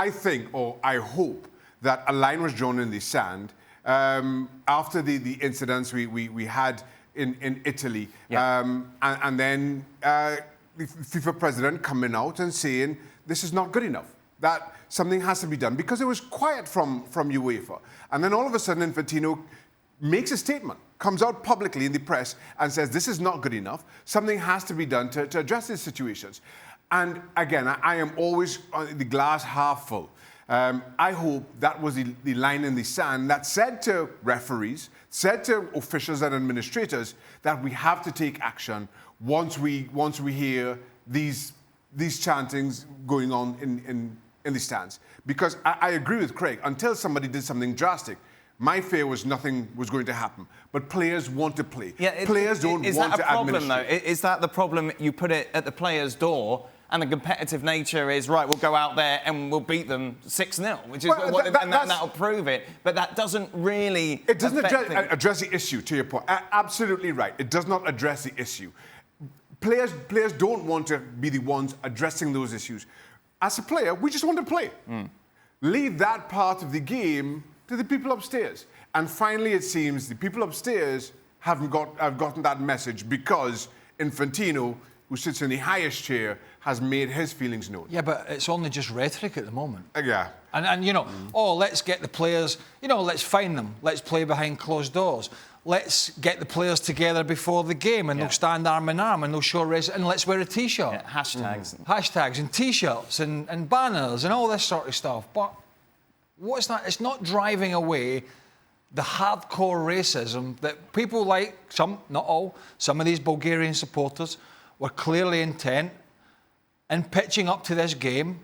I think, or I hope, that a line was drawn in the sand after the incidents we had in Italy. And then the FIFA president coming out and saying, this is not good enough, that something has to be done, because it was quiet from UEFA. And then all of a sudden, Infantino makes a statement, comes out publicly in the press and says, this is not good enough. Something has to be done to address these situations. And again, I am always on the glass half full. I hope that was the line in the sand that said to referees, said to officials and administrators that we have to take action once we hear these chantings going on in the stands. Because I agree with Craig, until somebody did something drastic, my fear was nothing was going to happen. But players want to play. Yeah, players don't want to administrate. Is that a problem, though? Is that the problem? You put it at the player's door, and the competitive nature is, right, we'll go out there and we'll beat them 6-0, which is and that'll prove it. But that doesn't really... It doesn't address the issue, to your point. Absolutely right. It does not address the issue. Players don't want to be the ones addressing those issues. As a player, we just want to play. Leave that part of the game to the people upstairs. And finally, it seems the people upstairs have gotten that message, because Infantino, who sits in the highest chair, has made his feelings known. Yeah, but it's only just rhetoric at the moment. Yeah. And you know, oh, let's get the players, you know, let's find them. Let's play behind closed doors. Let's get the players together before the game, and they'll stand arm in arm and they'll show race, and let's wear a T-shirt. Yeah, hashtags. Hashtags and T-shirts and banners and all this sort of stuff. But what's that? It's not driving away the hardcore racism that people like, some, not all, some of these Bulgarian supporters were clearly intent in pitching up to this game,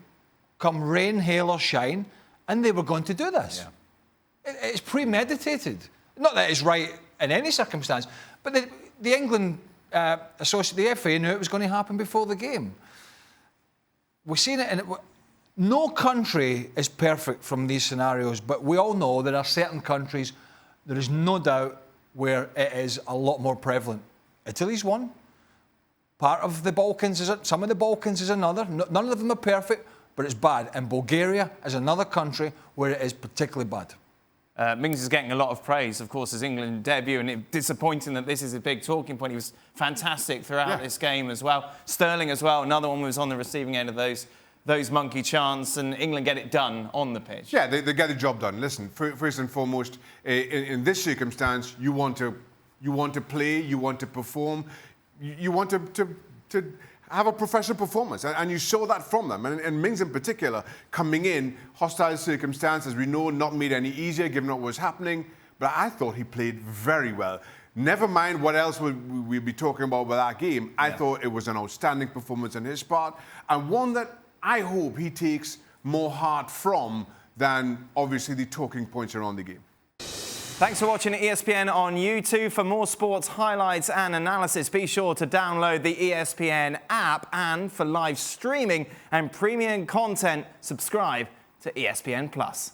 come rain, hail or shine, and they were going to do this. Yeah. It's premeditated. Not that it's right in any circumstance, but the England the FA knew it was going to happen before the game. We've seen it, and no country is perfect from these scenarios, but we all know there are certain countries, there is no doubt, where it is a lot more prevalent. Italy's one. Part of the Balkans is some of the Balkans is another. None of them are perfect, but it's bad. And Bulgaria is another country where it is particularly bad. Mings is getting a lot of praise, of course, as England debut, and it's disappointing that this is a big talking point. He was fantastic throughout this game as well. Sterling as well, another one was on the receiving end of those monkey chants, and England get it done on the pitch. Yeah, they get the job done. Listen, first and foremost, in this circumstance, you want to play, you want to perform, you want to have a professional performance, and you saw that from them. And Mings in particular, coming in, hostile circumstances, we know, not made any easier given what was happening, but I thought he played very well. Never mind what else we'll be talking about with that game. I thought it was an outstanding performance on his part, and one that I hope he takes more heart from than, obviously, the talking points around the game. Thanks for watching ESPN on YouTube. For more sports highlights and analysis, be sure to download the ESPN app. And for live streaming and premium content, subscribe to ESPN+.